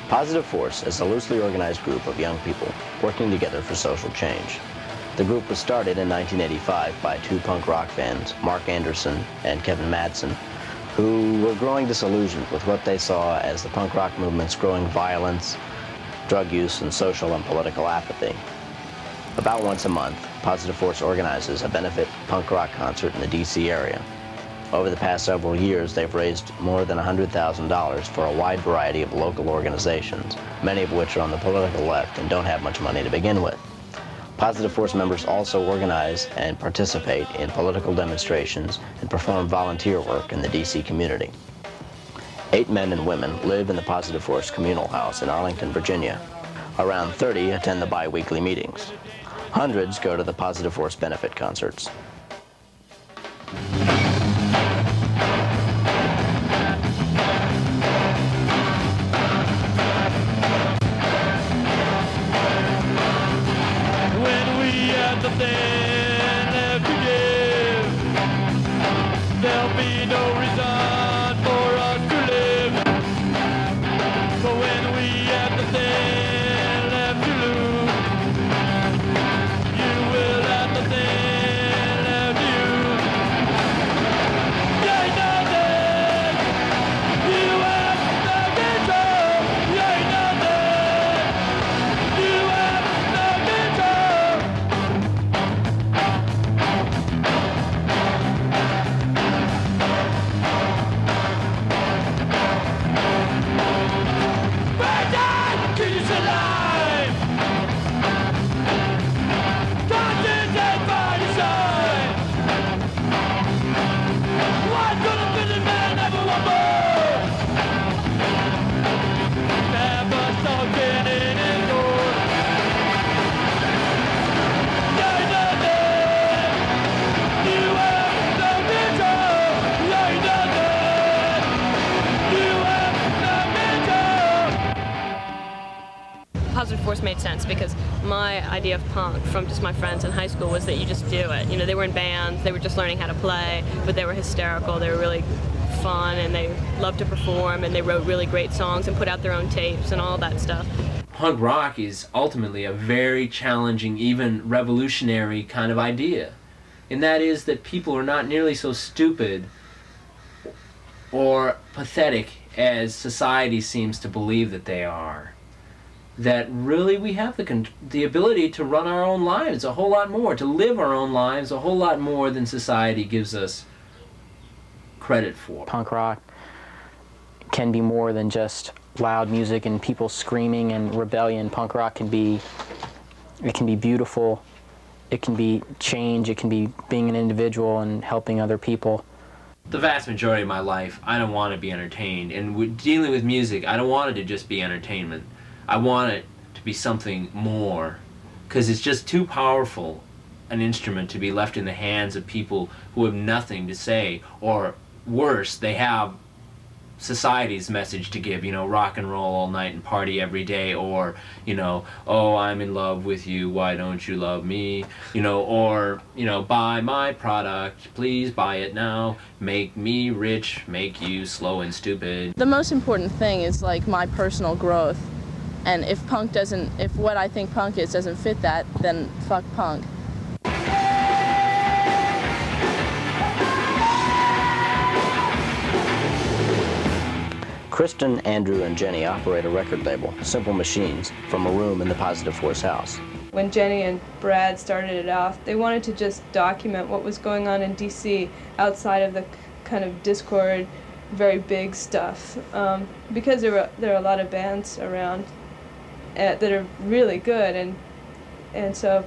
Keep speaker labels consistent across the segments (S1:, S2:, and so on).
S1: Positive Force is a loosely organized group of young people working together for social change. The group was started in 1985 by two punk rock fans, Mark Anderson and Kevin Madsen, who were growing disillusioned with what they saw as the punk rock movement's growing violence, drug use, and social and political apathy. About once a month, Positive Force organizes a benefit punk rock concert in the D.C. area. Over the past several years, they've raised more than $100,000 for a wide variety of local organizations, many of which are on the political left and don't have much money to begin with. Positive Force members also organize and participate in political demonstrations and perform volunteer work in the D.C. community. 8 men and women live in the Positive Force communal house in Arlington, Virginia. Around 30 attend the bi-weekly meetings. Hundreds go to the Positive Force benefit concerts.
S2: There'll be no reason for us to live. But when we have nothing left to lose, you will have nothing left to use. You ain't nothing. You have no control. You ain't nothing. You have no control.
S3: Positive Force made sense because my idea of punk from just my friends in high school was that you just do it. You know, they were in bands, they were just learning how to play, but they were hysterical, they were really fun, and they loved to perform, and they wrote really great songs and put out their own tapes and all that stuff.
S4: Punk rock is ultimately a very challenging, even revolutionary kind of idea. And that is that people are not nearly so stupid or pathetic as society seems to believe that they are. That really we have the ability to run our own lives a whole lot more, to live our own lives a whole lot more than society gives us credit for.
S5: Punk rock can be more than just loud music and people screaming and rebellion. Punk rock can be beautiful, it can be change, it can be being an individual and helping other people.
S4: The vast majority of my life, I don't want to be entertained, and dealing with music, I don't want it to just be entertainment. I want it to be something more, because it's just too powerful an instrument to be left in the hands of people who have nothing to say, or worse, they have society's message to give, you know, rock and roll all night and party every day, or, you know, oh, I'm in love with you, why don't you love me, you know, or, you know, buy my product, please buy it now, make me rich, make you slow and stupid.
S6: The most important thing is like my personal growth. And if what I think punk is doesn't fit that, then fuck punk.
S1: Kristen, Andrew, and Jenny operate a record label, Simple Machines, from a room in the Positive Force house.
S7: When Jenny and Brad started it off, they wanted to just document what was going on in D.C. outside of the kind of discord, very big stuff, because there are a lot of bands around that are really good, and so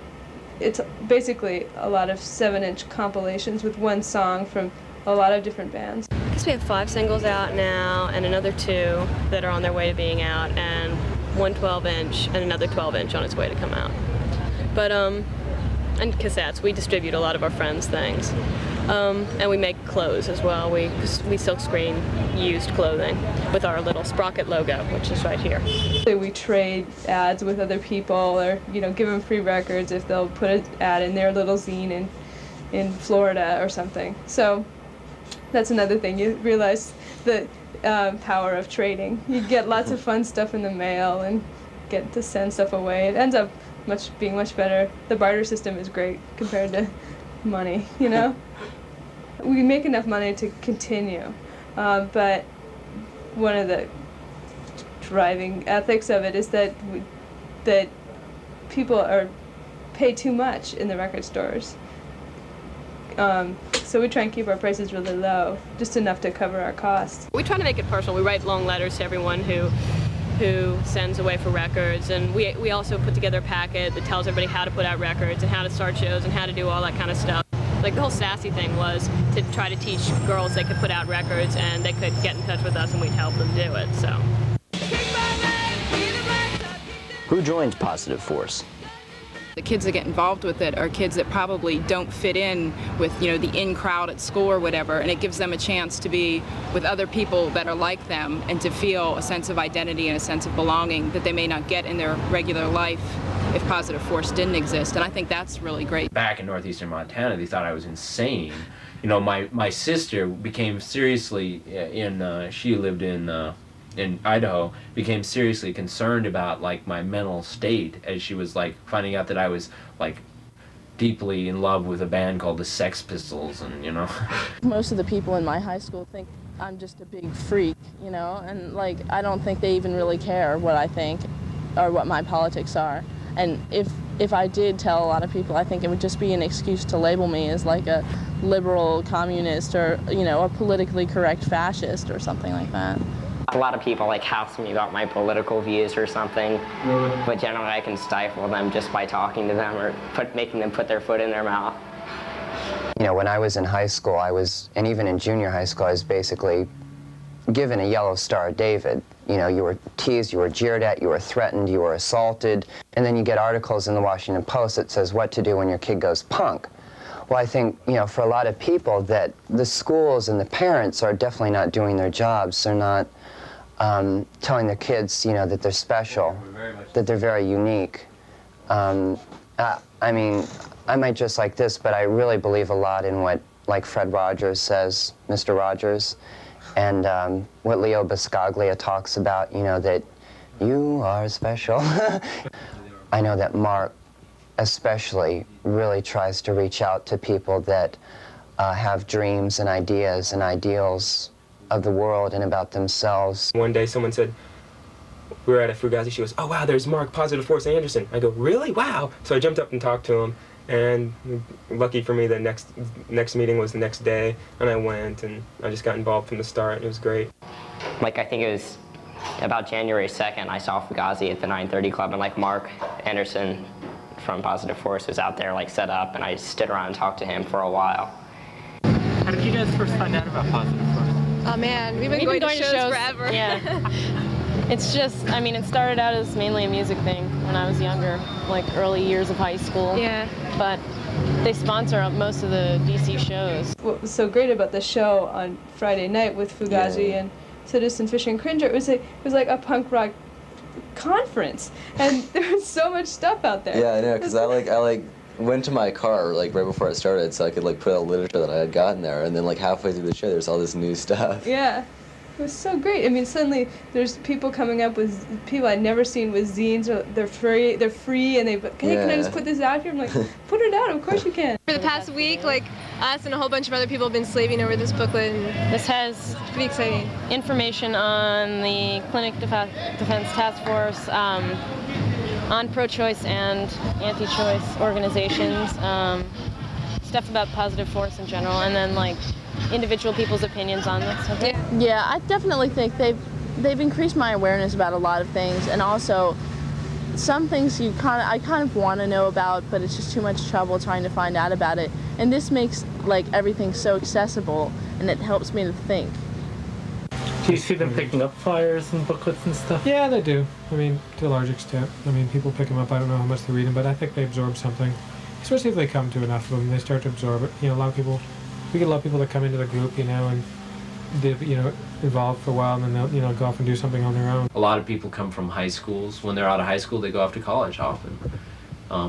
S7: it's basically a lot of 7-inch compilations with one song from a lot of different bands.
S3: I guess we have 5 singles out now, and another 2 that are on their way to being out, and one 12-inch and another 12-inch on its way to come out. But and cassettes. We distribute a lot of our friends' things. And we make clothes as well. We silkscreen used clothing with our little Sprocket logo, which is right here.
S7: We trade ads with other people, or give them free records if they'll put an ad in their little zine in Florida or something. So that's another thing. You realize that power of trading. You get lots of fun stuff in the mail and get to send stuff away. It ends up being much better. The barter system is great compared to money, you know? We make enough money to continue, but one of the driving ethics of it is that people pay too much in the record stores. So we try and keep our prices really low, just enough to cover our costs.
S3: We try to make it personal. We write long letters to everyone who sends away for records, and we also put together a packet that tells everybody how to put out records and how to start shows and how to do all that kind of stuff. Like the whole Sassy thing was to try to teach girls they could put out records and they could get in touch with us and we'd help them do it. So.
S1: Who joins Positive Force?
S8: The kids that get involved with it are kids that probably don't fit in with, you know, the in crowd at school or whatever, and it gives them a chance to be with other people that are like them and to feel a sense of identity and a sense of belonging that they may not get in their regular life if Positive Force didn't exist, and I think that's really great.
S4: Back in northeastern Montana, they thought I was insane. You know, my sister became seriously, she lived in Idaho, became seriously concerned about like my mental state as she was like finding out that I was like deeply in love with a band called the Sex Pistols, and you know.
S6: Most of the people in my high school think I'm just a big freak, you know, and like I don't think they even really care what I think or what my politics are. And if I did tell a lot of people, I think it would just be an excuse to label me as like a liberal communist or, you know, a politically correct fascist or something like that.
S9: A lot of people like ask me about my political views or something, but generally I can stifle them just by talking to them or making them put their foot in their mouth.
S10: You know, when I was in high school, and even in junior high school, I was basically given a yellow Star David. You know, you were teased, you were jeered at, you were threatened, you were assaulted, and then you get articles in the Washington Post that says what to do when your kid goes punk. Well, I think, you know, for a lot of people that the schools and the parents are definitely not doing their jobs. They're not telling their kids, you know, that they're special, that they're very unique. I mean, I might just like this, but I really believe a lot in what, like Fred Rogers says, Mr. Rogers, and what Leo Buscaglia talks about, you know, that you are special. I know that Mark especially really tries to reach out to people that have dreams and ideas and ideals of the world and about themselves.
S11: One day someone said, we were at a Fugazi, she goes, oh wow, there's Mark, Positive Force Anderson. I go, really? Wow. So I jumped up and talked to him, and lucky for me, the next meeting was the next day, and I went, and I just got involved from the start. It was great.
S9: Like, I think it was about January 2nd, I saw Fugazi at the 930 Club, and like Mark Anderson from Positive Force was out there like set up, and I stood around and talked to him for a while.
S12: How did you guys first find out about Positive Force?
S3: Oh man, we've been going to shows forever. Yeah. It's just, I mean, it started out as mainly a music thing when I was younger, like early years of high school. Yeah. But they sponsor most of the DC shows.
S7: What was so great about the show on Friday night with Fugazi and Citizen Fish and Cringer, it was like a punk rock conference, and there was so much stuff out there.
S13: Yeah, I know, because I went to my car like right before I started so I could like put out literature that I had gotten there, and then like halfway through the show there's all this new stuff.
S7: Yeah, it was so great. I mean, suddenly there's people coming up with people I'd never seen with zines. Or they're free, and can I just put this out here? I'm like, put it out. Of course you can.
S14: For the past week, like us and a whole bunch of other people have been slaving over this booklet, and
S3: this has
S14: pretty exciting
S3: information on the Clinic Defense Task Force, on pro-choice and anti-choice organizations, stuff about Positive Force in general, and then like individual people's opinions on this. Okay?
S6: Yeah, I definitely think they've increased my awareness about a lot of things, and also some things I kind of want to know about, but it's just too much trouble trying to find out about it. And this makes like everything so accessible, and it helps me to think.
S12: Do you see them picking up flyers and booklets and stuff?
S15: Yeah, they do. I mean, to a large extent. I mean, people pick them up. I don't know how much they read them, but I think they absorb something. Especially if they come to enough of them, they start to absorb it. You know, we get a lot of people that come into the group, you know, and they've, you know, involved for a while, and then they'll, you know, go off and do something on their own.
S4: A lot of people come from high schools. When they're out of high school, they go off to college often.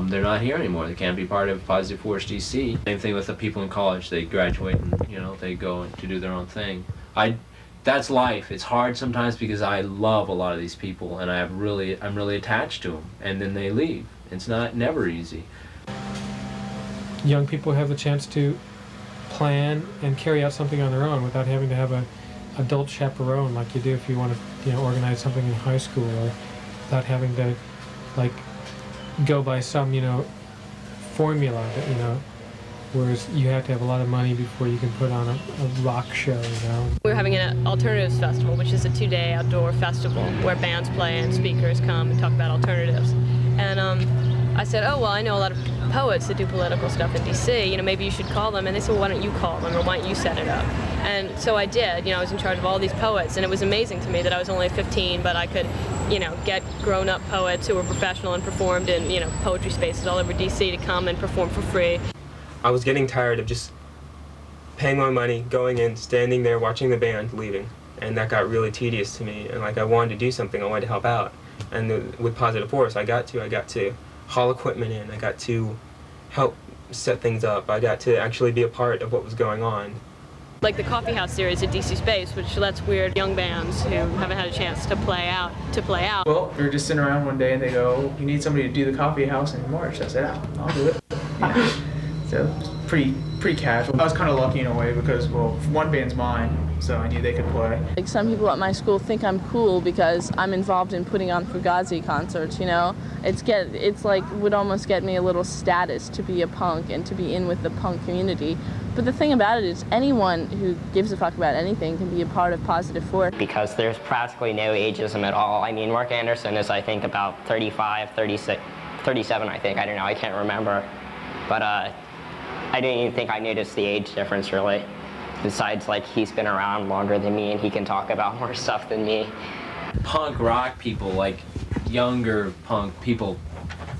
S4: They're not here anymore. They can't be part of Positive Force DC. Same thing with the people in college. They graduate and, you know, they go to do their own thing. that's life. It's hard sometimes because I love a lot of these people and I'm really attached to them, and then they leave. It's never easy.
S15: Young people have the chance to plan and carry out something on their own without having to have an adult chaperone like you do if you want to, organize something in high school, or without having to, go by some, formula that, whereas you have to have a lot of money before you can put on a rock show,
S3: We're having an alternatives festival, which is a 2-day outdoor festival where bands play and speakers come and talk about alternatives. And I said, oh, well, I know a lot of poets that do political stuff in D.C., maybe you should call them. And they said, well, why don't you call them, or why don't you set it up? And so I did. I was in charge of all these poets, and it was amazing to me that I was only 15, but I could, get grown-up poets who were professional and performed in, poetry spaces all over D.C. to come and perform for free.
S11: I was getting tired of just paying my money, going in, standing there, watching the band, leaving. And that got really tedious to me. And I wanted to do something, I wanted to help out. And with Positive Force, I got to haul equipment in, I got to help set things up, I got to actually be a part of what was going on.
S3: Like the Coffee House series at DC Space, which lets weird young bands who haven't had a chance to play out.
S16: Well, we were just sitting around one day and they go, you need somebody to do the Coffee House in March. I said, I'll do it. So it's pretty casual. I was kind of lucky in a way because, well, one band's mine, so I knew they could play.
S6: Some people at my school think I'm cool because I'm involved in putting on Fugazi concerts, It's would almost get me a little status to be a punk and to be in with the punk community. But the thing about it is anyone who gives a fuck about anything can be a part of Positive Force.
S9: Because there's practically no ageism at all. I mean, Mark Anderson is, I think, about 35, 36, 37, I think. I don't know, I can't remember. But I didn't even think I noticed the age difference, really. Besides, he's been around longer than me and he can talk about more stuff than me.
S4: Punk rock people, younger punk people,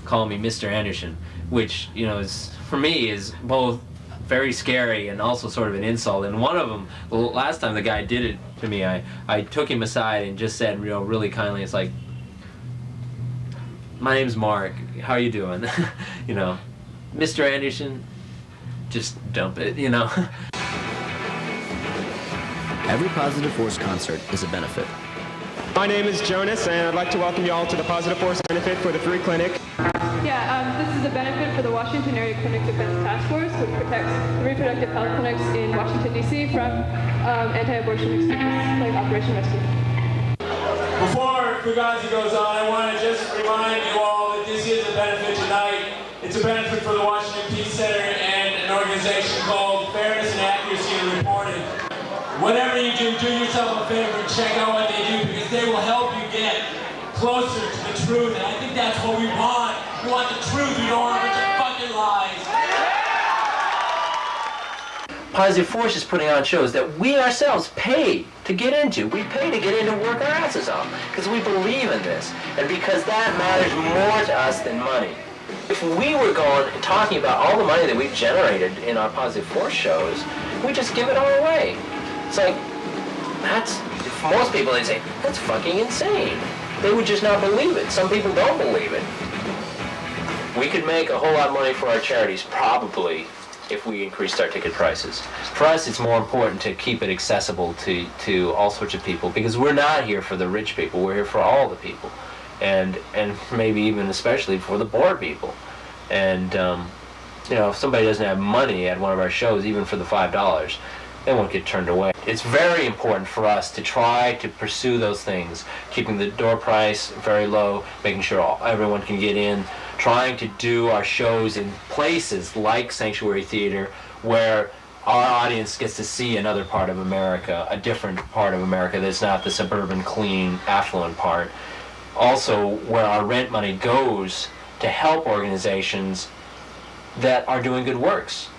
S4: call me Mr. Anderson, which, is, for me, is both very scary and also sort of an insult. And one of them, the last time the guy did it to me, I took him aside and just said, really kindly, it's like, my name's Mark, how you doing? Mr. Anderson, just dump it,
S1: Every Positive Force concert is a benefit.
S11: My name is Jonas, and I'd like to welcome you all to the Positive Force benefit for the free clinic.
S7: Yeah, this is a benefit for the Washington Area Clinic Defense Task Force, which protects the reproductive health clinics in Washington, D.C. from anti-abortion extremists like Operation Rescue.
S2: Before Fugazi goes on, I want to just remind you all that this is a benefit tonight. It's a benefit for the Washington Peace Center and an organization called Fairness and Accuracy in Reporting. Whatever you do yourself a favor and check out what they do, because they will help you get closer to the truth. And I think that's what we want. We want the truth. We don't want a bunch of fucking lies.
S4: Positive Force is putting on shows that we ourselves pay to get into. We pay to get in and work our asses off because we believe in this, and because that matters more to us than money. If we were going and talking about all the money that we've generated in our Positive Force shows, we just give it all away. It's like, for most people, they say, that's fucking insane. They would just not believe it. Some people don't believe it. We could make a whole lot of money for our charities, probably, if we increased our ticket prices. For us, it's more important to keep it accessible to all sorts of people, because we're not here for the rich people. We're here for all the people, and maybe even especially for the poor people. And if somebody doesn't have money at one of our shows, even for the $5, they won't get turned away. It's very important for us to try to pursue those things, keeping the door price very low, making sure everyone can get in, trying to do our shows in places like Sanctuary Theater where our audience gets to see another part of America, a different part of America that's not the suburban, clean, affluent part. Also, where our rent money goes to help organizations that are doing good works.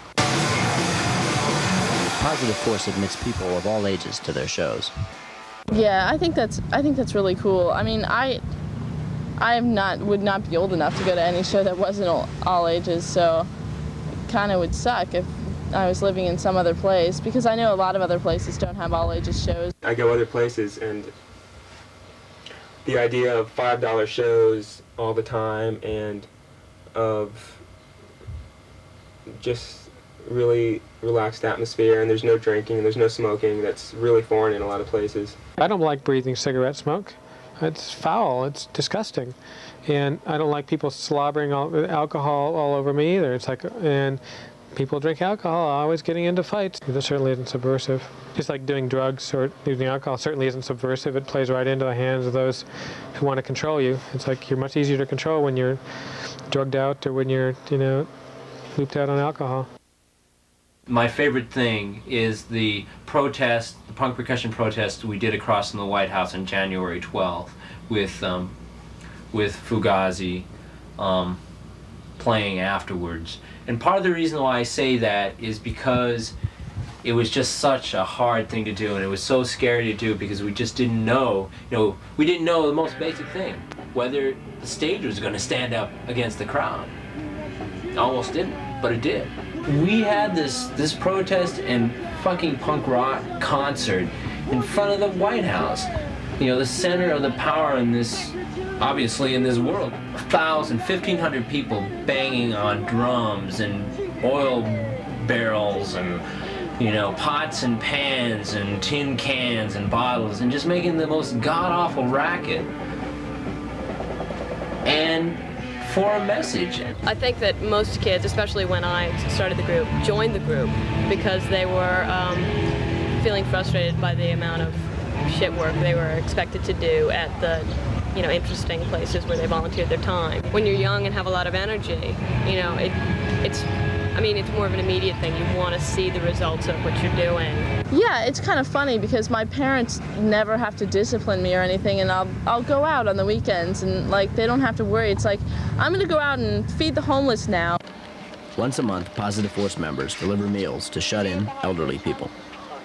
S1: Positive Force admits people of all ages to their shows.
S6: Yeah, I think that's really cool. I mean, I would not be old enough to go to any show that wasn't all ages, so it kind of would suck if I was living in some other place, because I know a lot of other places don't have all ages shows.
S11: I go other places, and the idea of $5 shows all the time, and of just really relaxed atmosphere, and there's no drinking, there's no smoking. That's really foreign in a lot of places.
S15: I don't like breathing cigarette smoke. It's foul, it's disgusting. And I don't like people slobbering alcohol all over me either. It's like, and people drink alcohol, always getting into fights. This certainly isn't subversive. Just like doing drugs or using alcohol certainly isn't subversive. It plays right into the hands of those who want to control you. It's like you're much easier to control when you're drugged out or when you're, looped out on alcohol.
S4: My favorite thing is the protest, the punk percussion protest we did across from the White House on January 12th with Fugazi playing afterwards. And part of the reason why I say that is because it was just such a hard thing to do, and it was so scary to do because we just didn't know, we didn't know the most basic thing, whether the stage was going to stand up against the crowd. It almost didn't, but it did. We had this protest and fucking punk rock concert in front of the White House. The center of the power in this, obviously in this world. 1,000, 1,500 people banging on drums and oil barrels and, pots and pans and tin cans and bottles and just making the most god-awful racket. And for a message.
S3: I think that most kids, especially when I started the group, joined the group because they were feeling frustrated by the amount of shit work they were expected to do at the interesting places where they volunteered their time. When you're young and have a lot of energy, it's more of an immediate thing. You want to see the results of what you're doing.
S6: Yeah, it's kind of funny because my parents never have to discipline me or anything, and I'll go out on the weekends and they don't have to worry. It's like, I'm going to go out and feed the homeless now.
S1: Once a month, Positive Force members deliver meals to shut-in elderly people.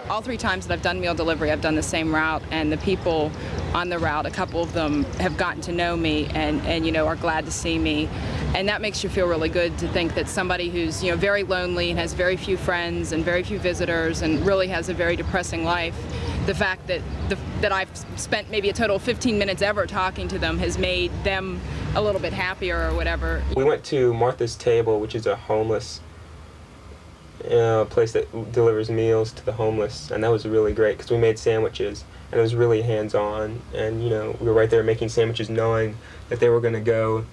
S8: All 3 times that I've done meal delivery, I've done the same route, and the people on the route, a couple of them have gotten to know me and are glad to see me. And that makes you feel really good to think that somebody who's, very lonely and has very few friends and very few visitors and really has a very depressing life, the fact that that I've spent maybe a total of 15 minutes ever talking to them has made them a little bit happier or whatever.
S11: We went to Martha's Table, which is a homeless place that delivers meals to the homeless, and that was really great because we made sandwiches, and it was really hands-on, and we were right there making sandwiches knowing that they were going to go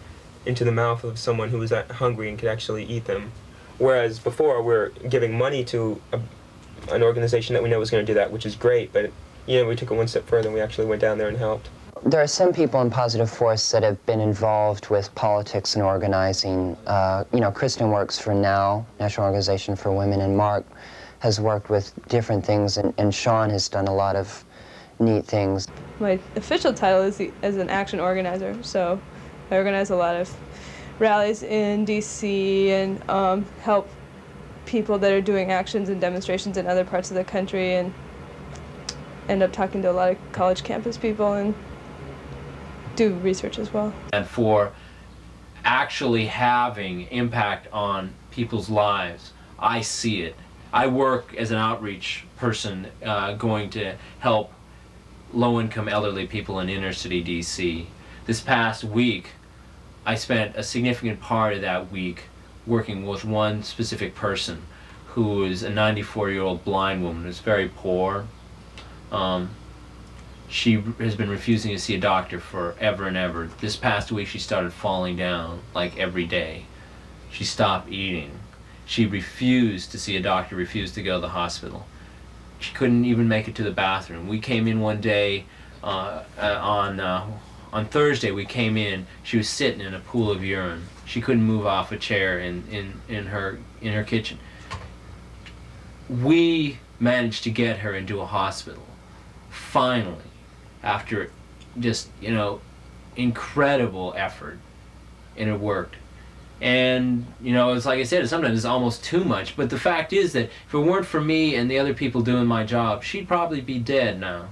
S11: into the mouth of someone who was hungry and could actually eat them. Whereas before, we're giving money to an organization that we know was going to do that, which is great, but we took it one step further and we actually went down there and helped.
S10: There are some people in Positive Force that have been involved with politics and organizing. Kristen works for NOW, National Organization for Women, and Mark has worked with different things, and Sean has done a lot of neat things.
S7: My official title is as an action organizer, so I organize a lot of rallies in D.C. and help people that are doing actions and demonstrations in other parts of the country, and end up talking to a lot of college campus people and do research as well.
S4: And for actually having impact on people's lives, I see it. I work as an outreach person going to help low-income elderly people in inner city DC. This past week, I spent a significant part of that week working with one specific person who is a 94-year-old blind woman who's very poor. She has been refusing to see a doctor forever and ever. This past week she started falling down like every day. She stopped eating. She refused to see a doctor, refused to go to the hospital. She couldn't even make it to the bathroom. We came in one day on Thursday. We came in. She was sitting in a pool of urine. She couldn't move off a chair in her kitchen. We managed to get her into a hospital. Finally, after just incredible effort, and it worked. And it's like I said, sometimes it's almost too much, but the fact is that if it weren't for me and the other people doing my job, she'd probably be dead now.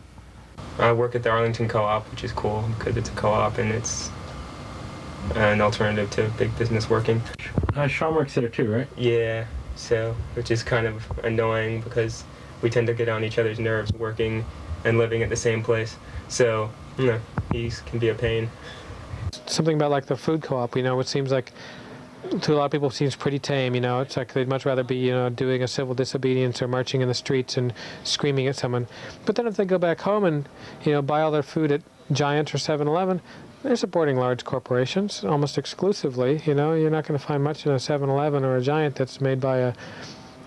S11: I work at the Arlington Co-op, which is cool because it's a co-op and it's an alternative to big business working.
S12: Sean works there too, right?
S11: Yeah, so which is kind of annoying because we tend to get on each other's nerves working and living at the same place. So, he can be a pain.
S15: Something about the food co-op, it seems like to a lot of people seems pretty tame, you know. It's like they'd much rather be, you know, doing a civil disobedience or marching in the streets and screaming at someone. But then if they go back home and, you know, buy all their food at Giant or 7-Eleven, they're supporting large corporations almost exclusively, you know. You're not going to find much in a 7-Eleven or a Giant that's made by a,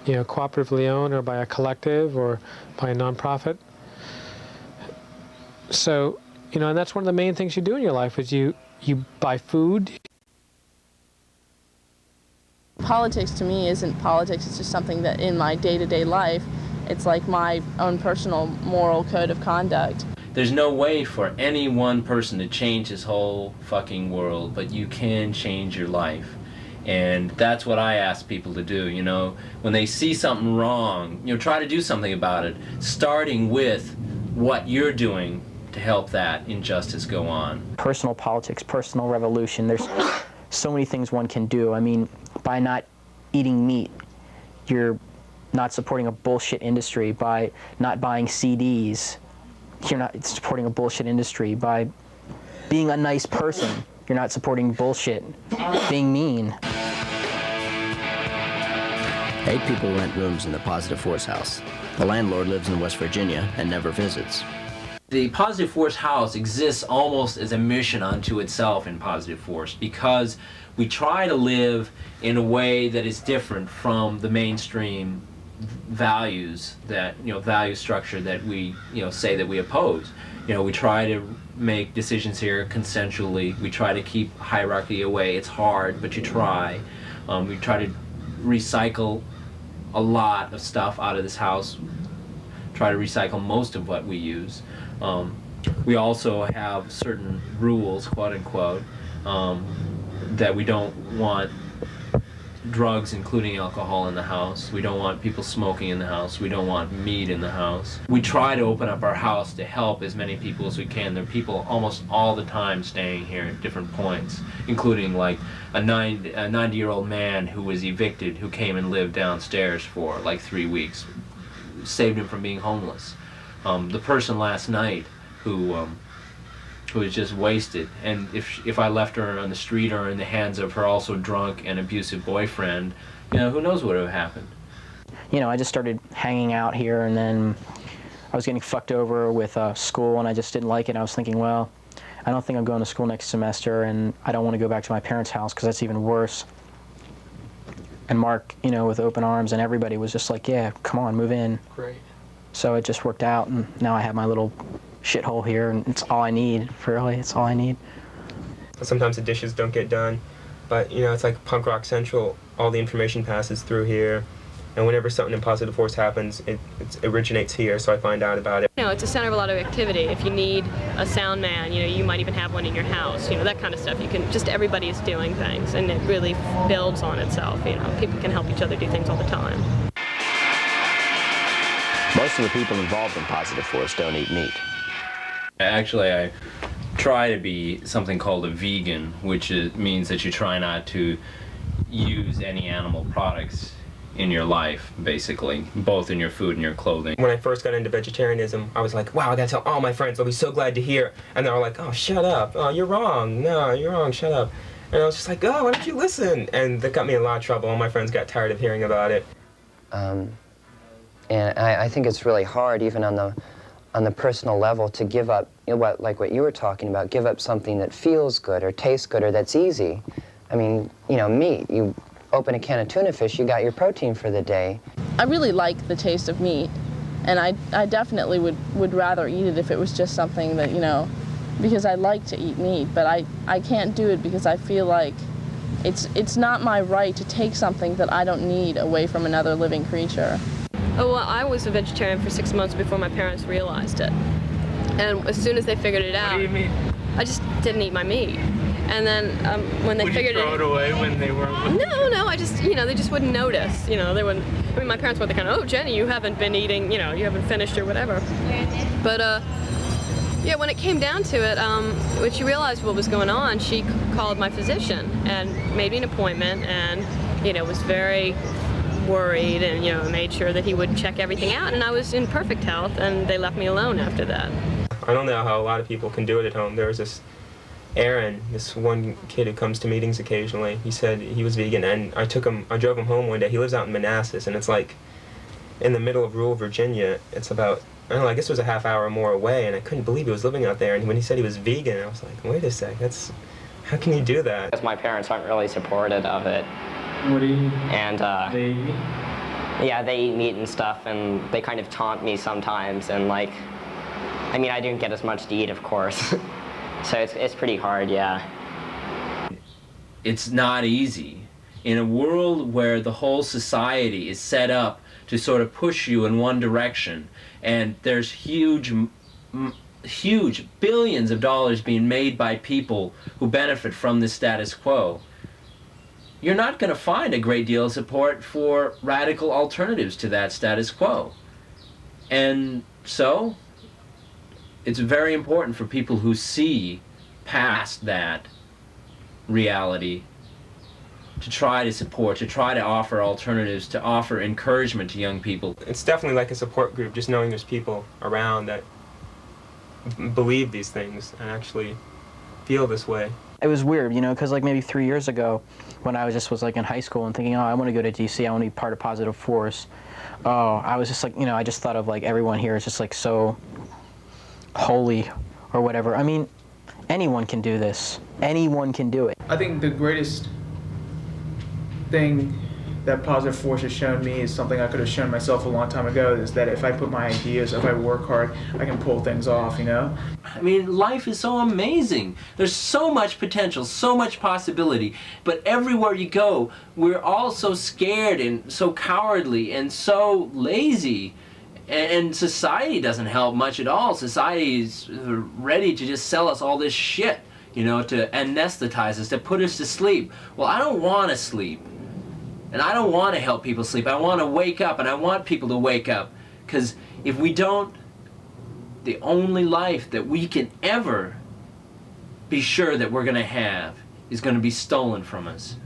S15: you know, cooperatively owned or by a collective or by a nonprofit. So, you know, and that's one of the main things you do in your life is you buy food.
S6: Politics to me isn't politics, it's just something that in my day-to-day life, it's like my own personal moral code of conduct.
S4: There's no way for any one person to change this whole fucking world, but you can change your life. And that's what I ask people to do, you know. When they see something wrong, you know, try to do something about it, starting with what you're doing to help that injustice go on.
S5: Personal politics, personal revolution, there's so many things one can do. I mean, by not eating meat, you're not supporting a bullshit industry. By not buying CDs, you're not supporting a bullshit industry. By being a nice person, you're not supporting bullshit. Being mean.
S1: 8 people rent rooms in the Positive Force house. The landlord lives in West Virginia and never visits.
S4: The Positive Force house exists almost as a mission unto itself in Positive Force because we try to live in a way that is different from the mainstream values that, you know, value structure that we, you know, say that we oppose. You know, we try to make decisions here consensually. We try to keep hierarchy away. It's hard, but you try. We try to recycle a lot of stuff out of this house. Try to recycle most of what we use. We also have certain rules, quote unquote, that we don't want drugs, including alcohol, in the house. We don't want people smoking in the house. We don't want meat in the house. We try to open up our house to help as many people as we can. There are people almost all the time staying here at different points, including like a 90-year-old man who was evicted, who came and lived downstairs for like 3 weeks. Saved him from being homeless. The person last night who was just wasted, and if I left her on the street or in the hands of her also drunk and abusive boyfriend, you know, who knows what would have happened.
S5: You know, I just started hanging out here, and then I was getting fucked over with school, and I just didn't like it. I was thinking, well, I don't think I'm going to school next semester, and I don't want to go back to my parents' house because that's even worse. And Mark, you know, with open arms, and everybody was just like, yeah, come on, move in.
S15: Great.
S5: So it just worked out, and now I have my little shithole here, and it's all I need, really, it's all I need.
S11: Sometimes the dishes don't get done, but, you know, it's like Punk Rock Central, all the information passes through here, and whenever something in Positive Force happens, it originates here, so I find out about it.
S3: You know, it's a center of a lot of activity. If you need a sound man, you know, you might even have one in your house, you know, that kind of stuff. You can, just everybody is doing things, and it really builds on itself, you know. People can help each other do things all the time.
S1: Most of the people involved in Positive Force don't eat meat.
S4: Actually, I try to be something called a vegan, which means that you try not to use any animal products in your life, basically, both in your food and your clothing.
S11: When I first got into vegetarianism, I was like, wow, I gotta tell all my friends, they'll be so glad to hear. And they're all like, oh, shut up, oh, you're wrong, no, you're wrong, shut up. And I was just like, oh, why don't you listen? And that got me in a lot of trouble. All my friends got tired of hearing about it.
S10: And I think it's really hard, even on the personal level, to give up, you know, like what you were talking about, give up something that feels good or tastes good or that's easy. I mean, you know, meat, you open a can of tuna fish, you got your protein for the day.
S6: I really like the taste of meat, and I definitely would rather eat it if it was just something that, you know, because I like to eat meat, but I can't do it because I feel like it's not my right to take something that I don't need away from another living creature.
S3: Oh, well, I was a vegetarian for 6 months before my parents realized it. And as soon as they figured it out,
S12: What do you mean?
S3: I just didn't eat my meat. And then when they figured it...
S12: Would you throw it away when they weren't looking?
S3: No, I just, you know, they just wouldn't notice. You know, they wouldn't... I mean, my parents were the kind of, oh, Jenny, you haven't been eating, you know, you haven't finished or whatever. But, yeah, when it came down to it, when she realized what was going on, she called my physician and made me an appointment and, you know, was very worried and, you know, made sure that he would check everything out, and I was in perfect health, and they left me alone after that.
S11: I don't know how a lot of people can do it at home. There's this Aaron, this one kid who comes to meetings occasionally, he said he was vegan, and I drove him home one day. He lives out in Manassas, and it's like in the middle of rural Virginia. It's about, I don't know, I guess it was a half hour more away, and I couldn't believe he was living out there. And when he said he was vegan, I was like, wait a sec, how can you do that?
S9: Because my parents aren't really supportive of it.
S12: What do you eat?
S9: And
S12: They eat meat?
S9: yeah, they eat meat and stuff, and they kind of taunt me sometimes, and like, I mean, I didn't get as much to eat, of course. So it's pretty hard, yeah.
S4: It's not easy. In a world where the whole society is set up to sort of push you in one direction, and there's huge billions of dollars being made by people who benefit from the status quo, you're not going to find a great deal of support for radical alternatives to that status quo. And so it's very important for people who see past that reality to try to support, to try to offer alternatives, to offer encouragement to young people.
S11: It's definitely like a support group, just knowing there's people around that believe these things and actually feel this way.
S5: It was weird, you know, because like maybe 3 years ago, when I was like in high school and thinking, oh, I want to go to DC, I want to be part of Positive Force. Oh, I was just like, you know, I just thought of like everyone here is just like so holy or whatever. I mean, anyone can do this. Anyone can do it.
S16: I think the greatest thing that Positive Force has shown me is something I could have shown myself a long time ago, is that if I put my ideas, if I work hard, I can pull things off, you know?
S4: I mean, life is so amazing. There's so much potential, so much possibility, but everywhere you go, we're all so scared and so cowardly and so lazy. And society doesn't help much at all. Society is ready to just sell us all this shit, you know, to anesthetize us, to put us to sleep. Well, I don't want to sleep. And I don't want to help people sleep. I want to wake up, and I want people to wake up. Because if we don't, the only life that we can ever be sure that we're going to have is going to be stolen from us.